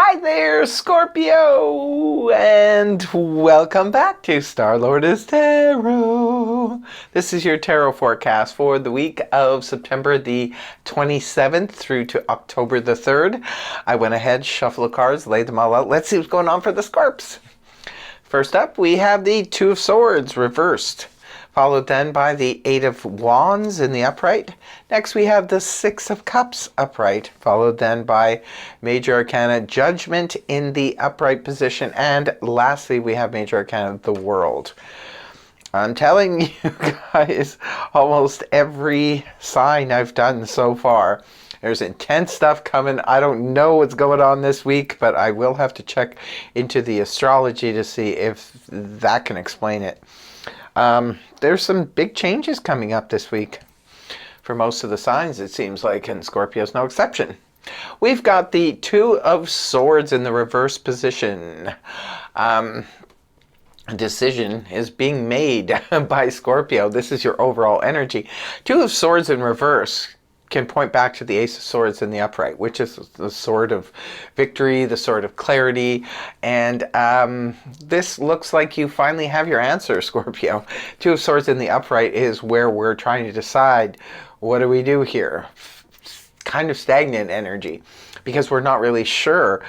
Hi there, Scorpio, and welcome back to Star-Lord's Tarot. This is your tarot forecast for the week of September the 27th through to October the 3rd. I went ahead, shuffled the cards, laid them all out. Let's see what's going on for the Scorps. First up, we have the Two of Swords reversed, followed then by the Eight of Wands in the upright. Next we have the Six of Cups upright, followed then by Major Arcana Judgment in the upright position. And lastly, we have Major Arcana the World. I'm telling you guys, almost every sign I've done so far, there's intense stuff coming. I don't know what's going on this week, but I will have to check into the astrology to see if that can explain it. There's some big changes coming up this week for most of the signs, it seems like, and Scorpio's no exception. We've got the Two of Swords in the reverse position. A decision is being made by Scorpio. This is your overall energy. Two of Swords in reverse can point back to the Ace of Swords in the upright, which is the sword of victory, the sword of clarity. And this looks like you finally have your answer, Scorpio. Two of Swords in the upright is where we're trying to decide, what do we do here? Kind of stagnant energy, because we're not really sure.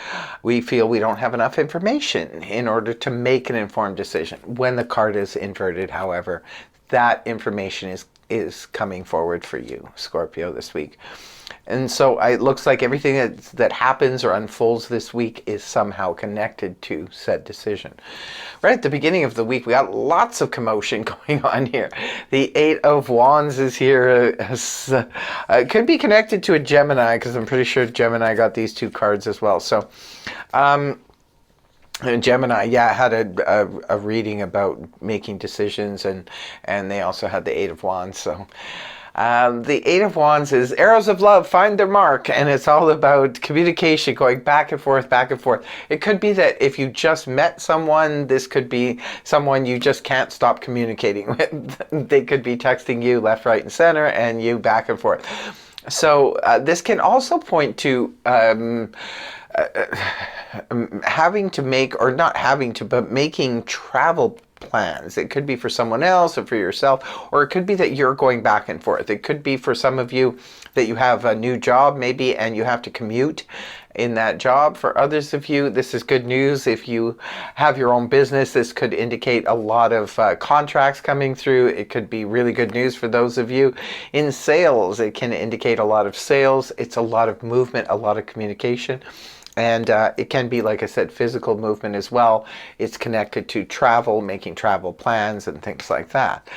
We feel we don't have enough information in order to make an informed decision. When the card is inverted, however, that information is coming forward for you, Scorpio, this week. And so it looks like everything that happens or unfolds this week is somehow connected to said decision. Right at the beginning of the week, we got lots of commotion going on here. The Eight of Wands is here. It could be connected to a Gemini, because I'm pretty sure Gemini got these two cards as well. So Gemini, yeah, had a reading about making decisions, and they also had the Eight of Wands. So the Eight of Wands is arrows of love find their mark, and it's all about communication, going back and forth, back and forth. It could be that if you just met someone, this could be someone you just can't stop communicating with. They could be texting you left, right, and center, and you back and forth. So this can also point to having to make, or not having to, but making travel plans. It could be for someone else or for yourself, or it could be that you're going back and forth. It could be for some of you that you have a new job maybe, and you have to commute in that job. For others of you, this is good news. If you have your own business, this could indicate a lot of contracts coming through. It could be really good news for those of you in sales. It can indicate a lot of sales. It's a lot of movement, a lot of communication. And it can be, like I said, physical movement as well. It's connected to travel, making travel plans and things like that.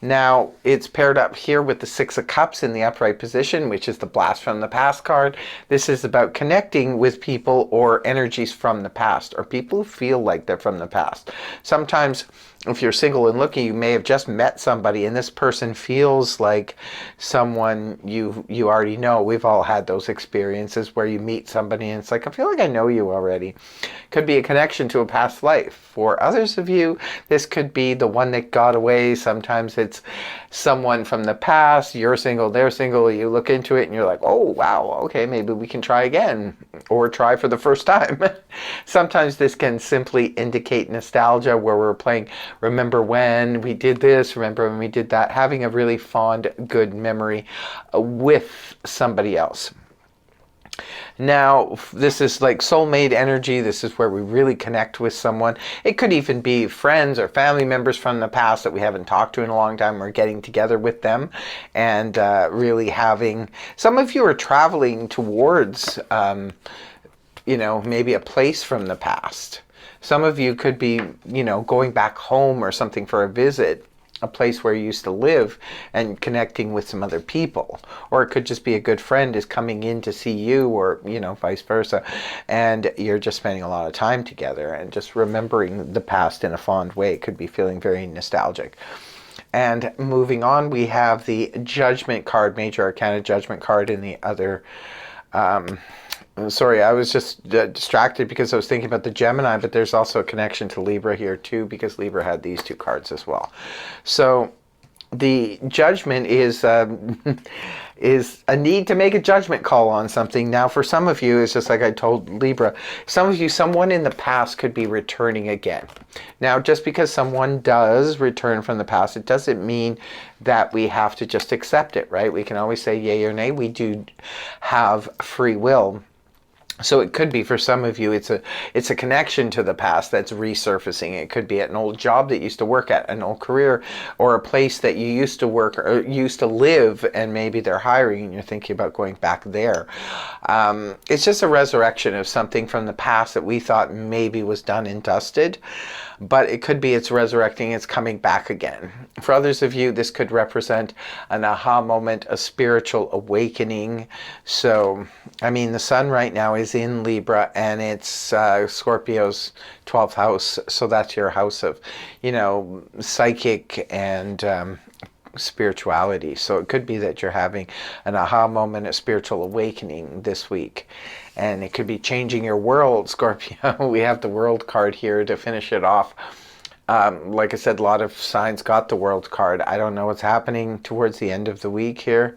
Now, it's paired up here with the Six of Cups in the upright position, which is the Blast from the Past card. This is about connecting with people or energies from the past, or people who feel like they're from the past. Sometimes, if you're single and looking, you may have just met somebody, and this person feels like someone you already know. We've all had those experiences where you meet somebody and it's like, I feel like I know you already. Could be a connection to a past life. For others of you, this could be the one that got away. Sometimes it's someone from the past. You're single, they're single. You look into it and you're like, oh, wow, okay, maybe we can try again, or try for the first time. Sometimes this can simply indicate nostalgia, where we're playing remember when we did this, remember when we did that, having a really fond, good memory with somebody else. Now, this is like soulmate energy. This is where we really connect with someone. It could even be friends or family members from the past that we haven't talked to in a long time. We're getting together with them and really having, some of you are traveling towards, maybe a place from the past. Some of you could be, going back home or something for a visit, a place where you used to live, and connecting with some other people. Or it could just be a good friend is coming in to see you, or, vice versa. And you're just spending a lot of time together and just remembering the past in a fond way. It could be feeling very nostalgic. And moving on, we have the Judgment card, Major Arcana Judgment card in the other. Sorry, I was just distracted because I was thinking about the Gemini, but there's also a connection to Libra here too, because Libra had these two cards as well. So the Judgment is is a need to make a judgment call on something. Now, for some of you, it's just like I told Libra, some of you, someone in the past could be returning again. Now, just because someone does return from the past, it doesn't mean that we have to just accept it, right? We can always say yay or nay. We do have free will. So it could be, for some of you, it's a connection to the past that's resurfacing. It could be an old job that you used to work at, an old career, or a place that you used to work or used to live, and maybe they're hiring and you're thinking about going back there. It's just a resurrection of something from the past that we thought maybe was done and dusted. But it could be it's resurrecting, it's coming back again. For others of you, this could represent an aha moment, a spiritual awakening. So, I mean, the sun right now is in Libra, and it's Scorpio's 12th house. So that's your house of, you know, psychic and spirituality. So it could be that you're having an aha moment, a spiritual awakening this week. And it could be changing your world, Scorpio. We have the World card here to finish it off. Like I said, a lot of signs got the World card. I don't know what's happening towards the end of the week here,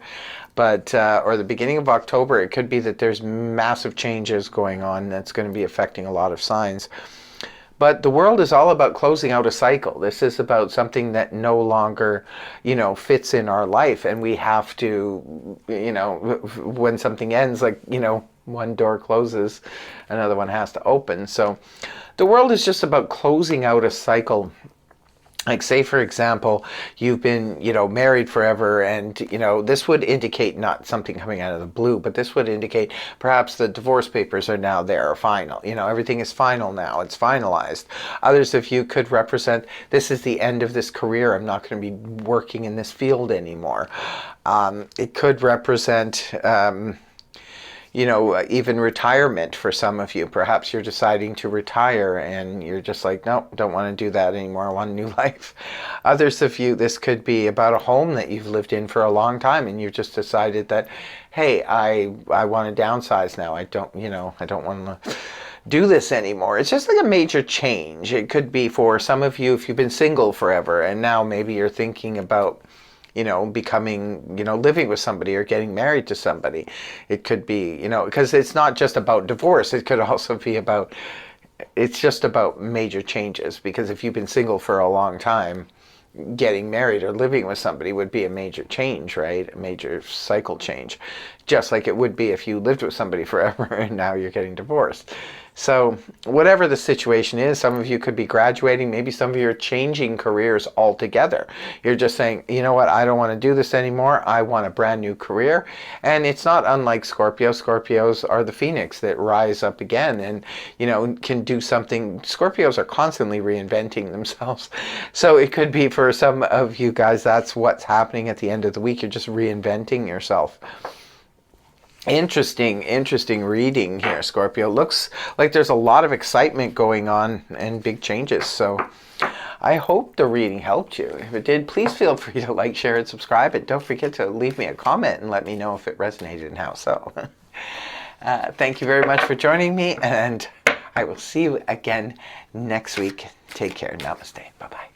but or the beginning of October. It could be that there's massive changes going on that's going to be affecting a lot of signs. But the world is all about closing out a cycle. This is about something that no longer, you know, fits in our life. And we have to, you know, when something ends, like, you know, one door closes, another one has to open. So the world is just about closing out a cycle. Like, say, for example, you've been, you know, married forever, and, you know, this would indicate not something coming out of the blue, but this would indicate perhaps the divorce papers are now there, or final. You know, everything is final now. It's finalized. Others of you could represent, this is the end of this career. I'm not going to be working in this field anymore. It could represent you know, even retirement for some of you. Perhaps you're deciding to retire and you're just like, no, don't want to do that anymore. I want a new life. Others of you, this could be about a home that you've lived in for a long time and you've just decided that, hey, I want to downsize now. I don't want to do this anymore. It's just like a major change. It could be for some of you, if you've been single forever and now maybe you're thinking about, you know, becoming, you know, living with somebody or getting married to somebody. It could be, you know, because it's not just about divorce. It could also be about, it's just about major changes. Because if you've been single for a long time, getting married or living with somebody would be a major change, right? A major cycle change. Just like it would be if you lived with somebody forever and now you're getting divorced. So whatever the situation is, some of you could be graduating. Maybe some of you are changing careers altogether. You're just saying, you know what, I don't want to do this anymore. I want a brand new career. And it's not unlike Scorpio. Scorpios are the phoenix that rise up again and, you know, can do something. Scorpios are constantly reinventing themselves. So it could be for some of you guys, that's what's happening at the end of the week. You're just reinventing yourself. Interesting reading here, Scorpio. Looks like there's a lot of excitement going on and big changes. So I hope the reading helped you. If it did, please feel free to like, share, and subscribe. And don't forget to leave me a comment and let me know if it resonated and how so. Thank you very much for joining me, and I will see you again next week. Take care. Namaste. Bye-bye.